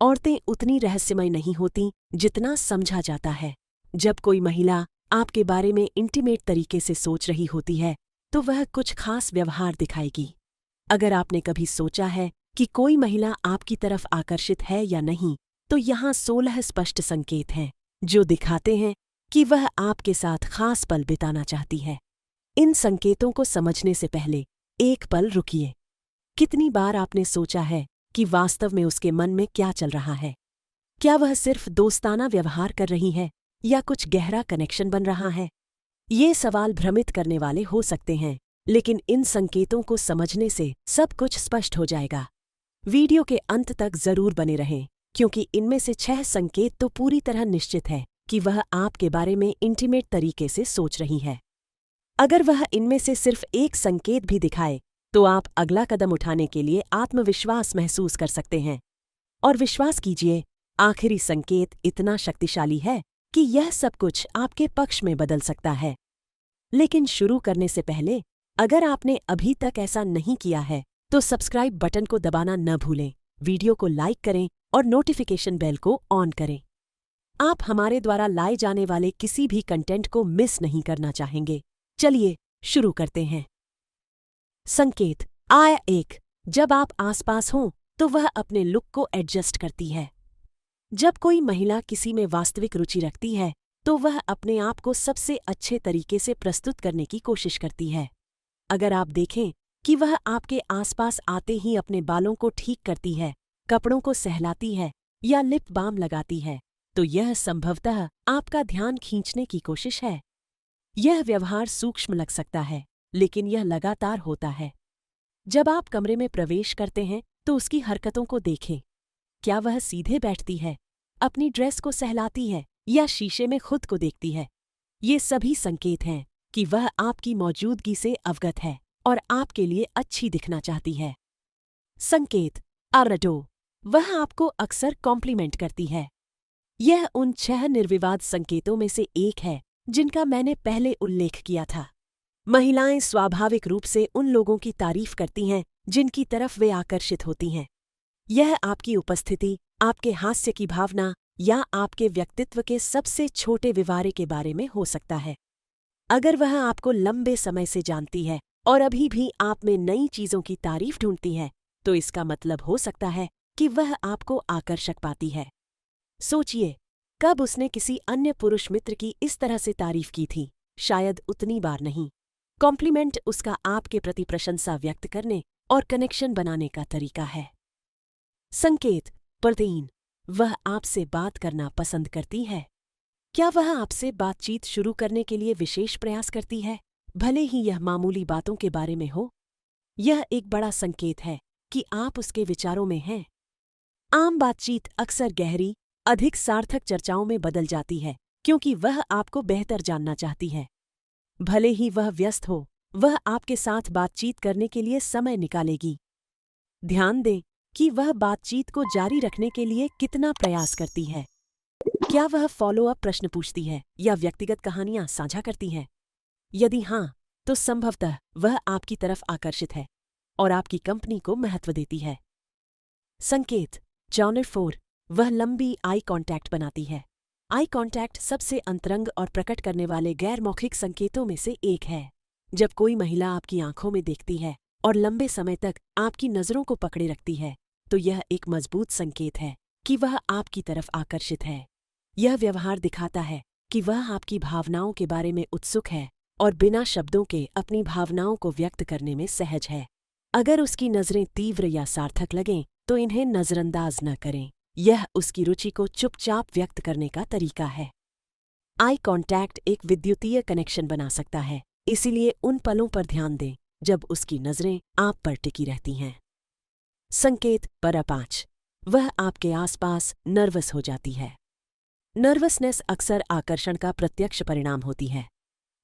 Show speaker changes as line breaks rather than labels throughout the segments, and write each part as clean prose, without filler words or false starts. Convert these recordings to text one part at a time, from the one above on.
औरतें उतनी रहस्यमय नहीं होती जितना समझा जाता है। जब कोई महिला आपके बारे में इंटीमेट तरीके से सोच रही होती है तो वह कुछ खास व्यवहार दिखाएगी। अगर आपने कभी सोचा है कि कोई महिला आपकी तरफ आकर्षित है या नहीं, तो यहाँ 16 स्पष्ट संकेत हैं जो दिखाते हैं कि वह आपके साथ खास पल बिताना चाहती है। इन संकेतों को समझने से पहले एक पल रुकिए। कितनी बार आपने सोचा है कि वास्तव में उसके मन में क्या चल रहा है? क्या वह सिर्फ दोस्ताना व्यवहार कर रही है या कुछ गहरा कनेक्शन बन रहा है? ये सवाल भ्रमित करने वाले हो सकते हैं, लेकिन इन संकेतों को समझने से सब कुछ स्पष्ट हो जाएगा। वीडियो के अंत तक जरूर बने रहें, क्योंकि इनमें से 6 संकेत तो पूरी तरह निश्चित है कि वह आपके बारे में इंटीमेट तरीके से सोच रही है। अगर वह इनमें से सिर्फ एक संकेत भी दिखाए तो आप अगला कदम उठाने के लिए आत्मविश्वास महसूस कर सकते हैं। और विश्वास कीजिए, आखिरी संकेत इतना शक्तिशाली है कि यह सब कुछ आपके पक्ष में बदल सकता है। लेकिन शुरू करने से पहले, अगर आपने अभी तक ऐसा नहीं किया है तो सब्सक्राइब बटन को दबाना न भूलें, वीडियो को लाइक करें और नोटिफिकेशन बेल को ऑन करें। आप हमारे द्वारा लाए जाने वाले किसी भी कंटेंट को मिस नहीं करना चाहेंगे। चलिए शुरू करते हैं। संकेत आया 1। जब आप आसपास हों तो वह अपने लुक को एडजस्ट करती है। जब कोई महिला किसी में वास्तविक रुचि रखती है तो वह अपने आप को सबसे अच्छे तरीके से प्रस्तुत करने की कोशिश करती है। अगर आप देखें कि वह आपके आसपास आते ही अपने बालों को ठीक करती है, कपड़ों को सहलाती है या लिप बाम लगाती है, तो यह संभवतः आपका ध्यान खींचने की कोशिश है। यह व्यवहार सूक्ष्म लग सकता है, लेकिन यह लगातार होता है। जब आप कमरे में प्रवेश करते हैं तो उसकी हरकतों को देखें। क्या वह सीधे बैठती है, अपनी ड्रेस को सहलाती है या शीशे में खुद को देखती है? ये सभी संकेत हैं कि वह आपकी मौजूदगी से अवगत है और आपके लिए अच्छी दिखना चाहती है। संकेत आरडो, वह आपको अक्सर कॉम्प्लीमेंट करती है। यह उन 6 निर्विवाद संकेतों में से एक है जिनका मैंने पहले उल्लेख किया था। महिलाएं स्वाभाविक रूप से उन लोगों की तारीफ करती हैं जिनकी तरफ वे आकर्षित होती हैं। यह आपकी उपस्थिति, आपके हास्य की भावना या आपके व्यक्तित्व के सबसे छोटे व्यवहार के बारे में हो सकता है। अगर वह आपको लंबे समय से जानती है और अभी भी आप में नई चीजों की तारीफ ढूंढती है, तो इसका मतलब हो सकता है कि वह आपको आकर्षक पाती है। सोचिए, कब उसने किसी अन्य पुरुष मित्र की इस तरह से तारीफ की थी? शायद उतनी बार नहीं। कॉम्प्लीमेंट उसका आपके प्रति प्रशंसा व्यक्त करने और कनेक्शन बनाने का तरीका है। संकेत प्रतीन, वह आपसे बात करना पसंद करती है। क्या वह आपसे बातचीत शुरू करने के लिए विशेष प्रयास करती है, भले ही यह मामूली बातों के बारे में हो? यह एक बड़ा संकेत है कि आप उसके विचारों में हैं। आम बातचीत अक्सर गहरी, अधिक सार्थक चर्चाओं में बदल जाती है क्योंकि वह आपको बेहतर जानना चाहती है। भले ही वह व्यस्त हो, वह आपके साथ बातचीत करने के लिए समय निकालेगी। ध्यान दें कि वह बातचीत को जारी रखने के लिए कितना प्रयास करती है। क्या वह फॉलो अप प्रश्न पूछती है या व्यक्तिगत कहानियां साझा करती है? यदि हाँ, तो संभवतः वह आपकी तरफ आकर्षित है और आपकी कंपनी को महत्व देती है। संकेत जॉनर 4, वह लंबी आई कांटेक्ट बनाती है। आई कांटेक्ट सबसे अंतरंग और प्रकट करने वाले गैर मौखिक संकेतों में से एक है। जब कोई महिला आपकी आंखों में देखती है और लंबे समय तक आपकी नजरों को पकड़े रखती है, तो यह एक मजबूत संकेत है कि वह आपकी तरफ आकर्षित है। यह व्यवहार दिखाता है कि वह आपकी भावनाओं के बारे में उत्सुक है और बिना शब्दों के अपनी भावनाओं को व्यक्त करने में सहज है। अगर उसकी नजरें तीव्र या सार्थक लगें, तो इन्हें नजरअंदाज न करें। यह उसकी रुचि को चुपचाप व्यक्त करने का तरीका है। आई कांटेक्ट एक विद्युतीय कनेक्शन बना सकता है, इसीलिए उन पलों पर ध्यान दें जब उसकी नजरें आप पर टिकी रहती हैं। संकेत पर 5, वह आपके आसपास नर्वस हो जाती है। नर्वसनेस अक्सर आकर्षण का प्रत्यक्ष परिणाम होती है।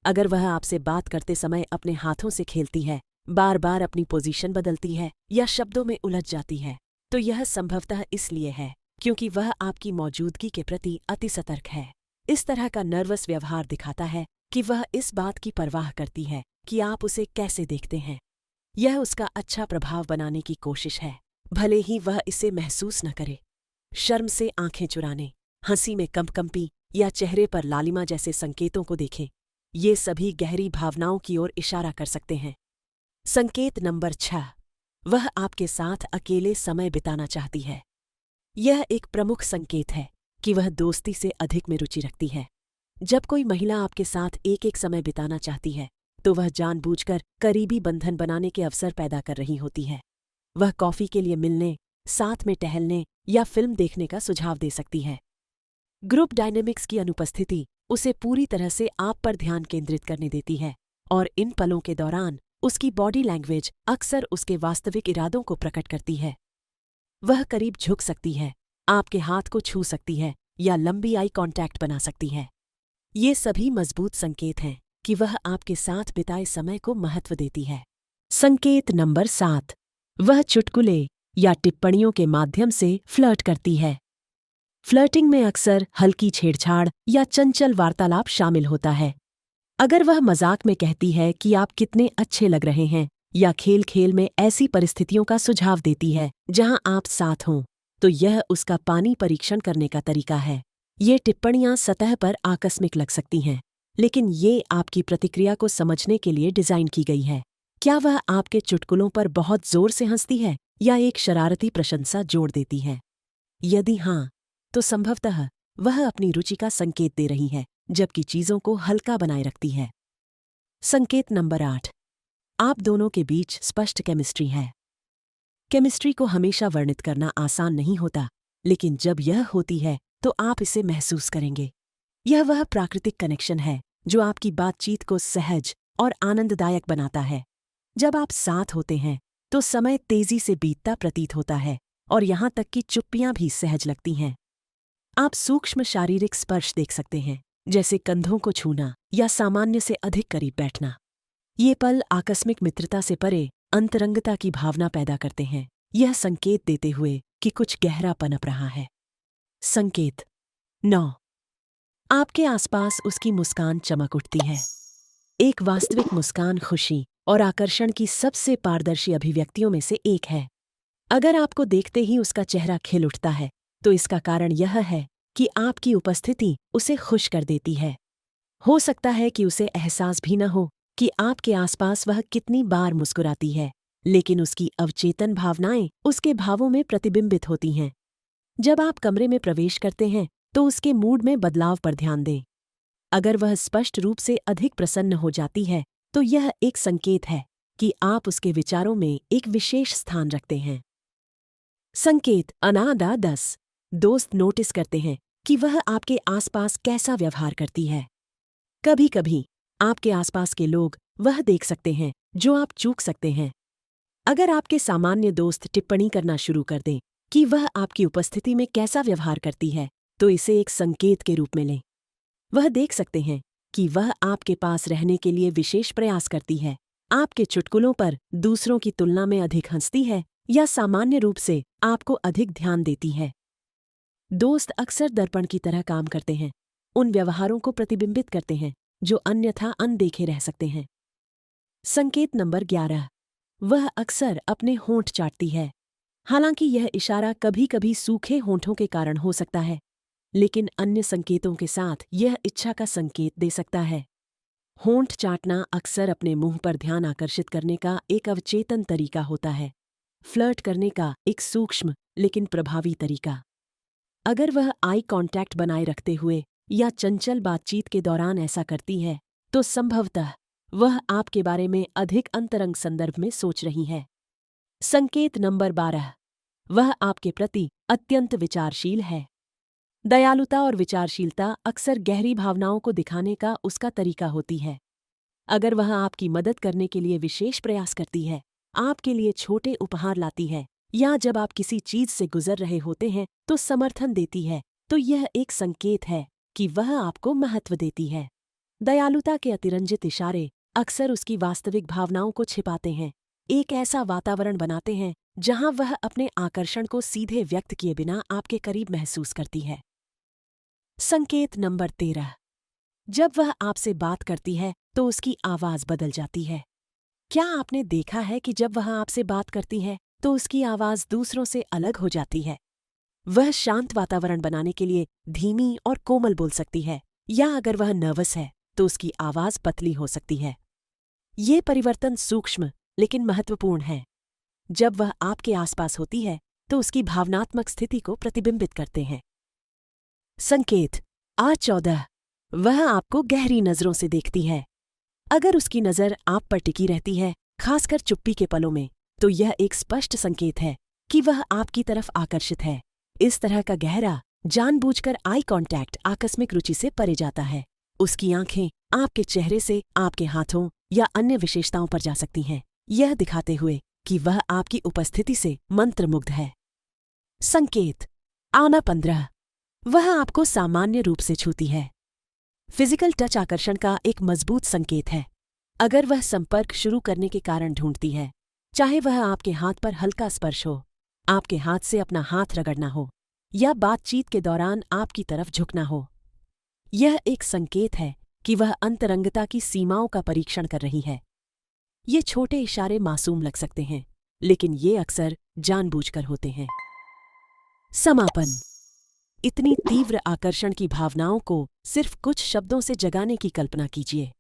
अगर वह आपसे बात करते समय अपने हाथों से खेलती है, बार बार अपनी पोजीशन बदलती है या शब्दों में उलझ जाती है, तो यह संभवतः इसलिए है क्योंकि वह आपकी मौजूदगी के प्रति अति सतर्क है। इस तरह का नर्वस व्यवहार दिखाता है कि वह इस बात की परवाह करती है कि आप उसे कैसे देखते हैं। यह उसका अच्छा प्रभाव बनाने की कोशिश है, भले ही वह इसे महसूस न करे। शर्म से आंखें चुराने, हंसी में कंपकंपी या चेहरे पर लालिमा जैसे संकेतों को देखें। ये सभी गहरी भावनाओं की ओर इशारा कर सकते हैं। संकेत नंबर 6, वह आपके साथ अकेले समय बिताना चाहती है। यह एक प्रमुख संकेत है कि वह दोस्ती से अधिक में रुचि रखती है। जब कोई महिला आपके साथ एक समय बिताना चाहती है, तो वह जानबूझकर करीबी बंधन बनाने के अवसर पैदा कर रही होती है। वह कॉफी के लिए मिलने, साथ में टहलने या फिल्म देखने का सुझाव दे सकती है। ग्रुप डायनेमिक्स की अनुपस्थिति उसे पूरी तरह से आप पर ध्यान केंद्रित करने देती है और इन पलों के दौरान उसकी बॉडी लैंग्वेज अक्सर उसके वास्तविक इरादों को प्रकट करती है। वह करीब झुक सकती है, आपके हाथ को छू सकती है या लंबी आई कांटेक्ट बना सकती है। ये सभी मजबूत संकेत हैं कि वह आपके साथ बिताए समय को महत्व देती है। संकेत नंबर 7, वह चुटकुले या टिप्पणियों के माध्यम से फ्लर्ट करती है। फ्लर्टिंग में अक्सर हल्की छेड़छाड़ या चंचल वार्तालाप शामिल होता है। अगर वह मजाक में कहती है कि आप कितने अच्छे लग रहे हैं या खेल खेल में ऐसी परिस्थितियों का सुझाव देती है जहां आप साथ हों, तो यह उसका पानी परीक्षण करने का तरीका है। ये टिप्पणियां सतह पर आकस्मिक लग सकती हैं, लेकिन ये आपकी प्रतिक्रिया को समझने के लिए डिजाइन की गई है। क्या वह आपके चुटकुलों पर बहुत जोर से हंसती है या एक शरारती प्रशंसा जोड़ देती है? यदि हाँ, तो संभवतः वह अपनी रुचि का संकेत दे रही है, जबकि चीजों को हल्का बनाए रखती है। संकेत नंबर 8, आप दोनों के बीच स्पष्ट केमिस्ट्री है। केमिस्ट्री को हमेशा वर्णित करना आसान नहीं होता, लेकिन जब यह होती है तो आप इसे महसूस करेंगे। यह वह प्राकृतिक कनेक्शन है जो आपकी बातचीत को सहज और आनंददायक बनाता है। जब आप साथ होते हैं तो समय तेजी से बीतता प्रतीत होता है और यहाँ तक कि चुप्पियां भी सहज लगती हैं। आप सूक्ष्म शारीरिक स्पर्श देख सकते हैं, जैसे कंधों को छूना या सामान्य से अधिक करीब बैठना। ये पल आकस्मिक मित्रता से परे अंतरंगता की भावना पैदा करते हैं, यह संकेत देते हुए कि कुछ गहरा पनप रहा है। संकेत 9, आपके आसपास उसकी मुस्कान चमक उठती है। एक वास्तविक मुस्कान खुशी और आकर्षण की सबसे पारदर्शी अभिव्यक्तियों में से एक है। अगर आपको देखते ही उसका चेहरा खिल उठता है, तो इसका कारण यह है कि आपकी उपस्थिति उसे खुश कर देती है। हो सकता है कि उसे एहसास भी न हो कि आपके आसपास वह कितनी बार मुस्कुराती है, लेकिन उसकी अवचेतन भावनाएं उसके भावों में प्रतिबिंबित होती हैं। जब आप कमरे में प्रवेश करते हैं तो उसके मूड में बदलाव पर ध्यान दें। अगर वह स्पष्ट रूप से अधिक प्रसन्न हो जाती है, तो यह एक संकेत है कि आप उसके विचारों में एक विशेष स्थान रखते हैं। संकेत अनादा 10, दोस्त नोटिस करते हैं कि वह आपके आसपास कैसा व्यवहार करती है। कभी कभी आपके आसपास के लोग वह देख सकते हैं जो आप चूक सकते हैं। अगर आपके सामान्य दोस्त टिप्पणी करना शुरू कर दें कि वह आपकी उपस्थिति में कैसा व्यवहार करती है, तो इसे एक संकेत के रूप में लें। वह देख सकते हैं कि वह आपके पास रहने के लिए विशेष प्रयास करती है, आपके चुटकुलों पर दूसरों की तुलना में अधिक हंसती है या सामान्य रूप से आपको अधिक ध्यान देती है। दोस्त अक्सर दर्पण की तरह काम करते हैं, उन व्यवहारों को प्रतिबिंबित करते हैं जो अन्यथा अनदेखे रह सकते हैं। संकेत नंबर 11, वह अक्सर अपने होंठ चाटती है। हालांकि यह इशारा कभी कभी सूखे होंठों के कारण हो सकता है, लेकिन अन्य संकेतों के साथ यह इच्छा का संकेत दे सकता है। होंठ चाटना अक्सर अपने मुंह पर ध्यान आकर्षित करने का एक अवचेतन तरीका होता है, फ्लर्ट करने का एक सूक्ष्म लेकिन प्रभावी तरीका। अगर वह आई कांटेक्ट बनाए रखते हुए या चंचल बातचीत के दौरान ऐसा करती है, तो संभवतः वह आपके बारे में अधिक अंतरंग संदर्भ में सोच रही है। संकेत नंबर 12, वह आपके प्रति अत्यंत विचारशील है। दयालुता और विचारशीलता अक्सर गहरी भावनाओं को दिखाने का उसका तरीका होती है। अगर वह आपकी मदद करने के लिए विशेष प्रयास करती है, आपके लिए छोटे उपहार लाती है या जब आप किसी चीज से गुजर रहे होते हैं तो समर्थन देती है, तो यह एक संकेत है कि वह आपको महत्व देती है। दयालुता के अतिरंजित इशारे अक्सर उसकी वास्तविक भावनाओं को छिपाते हैं, एक ऐसा वातावरण बनाते हैं जहां वह अपने आकर्षण को सीधे व्यक्त किए बिना आपके करीब महसूस करती है। संकेत नंबर 13, जब वह आपसे बात करती है तो उसकी आवाज बदल जाती है। क्या आपने देखा है कि जब वह आपसे बात करती है तो उसकी आवाज दूसरों से अलग हो जाती है? वह शांत वातावरण बनाने के लिए धीमी और कोमल बोल सकती है, या अगर वह नर्वस है तो उसकी आवाज पतली हो सकती है। ये परिवर्तन सूक्ष्म लेकिन महत्वपूर्ण है। जब वह आपके आसपास होती है तो उसकी भावनात्मक स्थिति को प्रतिबिंबित करते हैं। संकेत A14। वह आपको गहरी नजरों से देखती है। अगर उसकी नजर आप पर टिकी रहती है, खासकर चुप्पी के पलों में, तो यह एक स्पष्ट संकेत है कि वह आपकी तरफ आकर्षित है। इस तरह का गहरा, जानबूझकर आई कांटेक्ट आकस्मिक रुचि से परे जाता है। उसकी आंखें आपके चेहरे से आपके हाथों या अन्य विशेषताओं पर जा सकती हैं, यह दिखाते हुए कि वह आपकी उपस्थिति से मंत्रमुग्ध है। संकेत A15। वह आपको सामान्य रूप से छूती है। फिजिकल टच आकर्षण का एक मजबूत संकेत है। अगर वह संपर्क शुरू करने के कारण ढूंढती है, चाहे वह आपके हाथ पर हल्का स्पर्श हो, आपके हाथ से अपना हाथ रगड़ना हो, या बातचीत के दौरान आपकी तरफ झुकना हो, यह एक संकेत है कि वह अंतरंगता की सीमाओं का परीक्षण कर रही है। ये छोटे इशारे मासूम लग सकते हैं, लेकिन ये अक्सर जानबूझकर होते हैं। समापन। इतनी तीव्र आकर्षण की भावनाओं को सिर्फ कुछ शब्दों से जगाने की कल्पना कीजिए।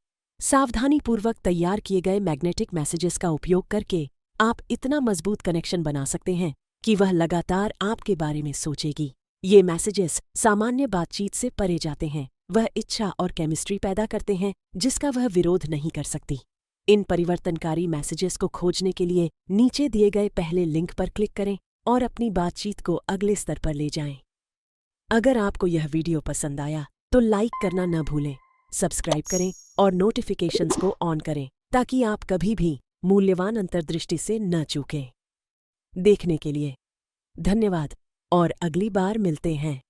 सावधानीपूर्वक तैयार किए गए मैग्नेटिक मैसेजेस का उपयोग करके आप इतना मजबूत कनेक्शन बना सकते हैं कि वह लगातार आपके बारे में सोचेगी। ये मैसेजेस सामान्य बातचीत से परे जाते हैं। वह इच्छा और केमिस्ट्री पैदा करते हैं जिसका वह विरोध नहीं कर सकती। इन परिवर्तनकारी मैसेजेस को खोजने के लिए नीचे दिए गए पहले लिंक पर क्लिक करें और अपनी बातचीत को अगले स्तर पर ले जाएं। अगर आपको यह वीडियो पसंद आया तो लाइक करना न भूलें, सब्सक्राइब करें और नोटिफिकेशंस को ऑन करें ताकि आप कभी भी मूल्यवान अंतर्दृष्टि से न चूकें। देखने के लिए धन्यवाद और अगली बार मिलते हैं।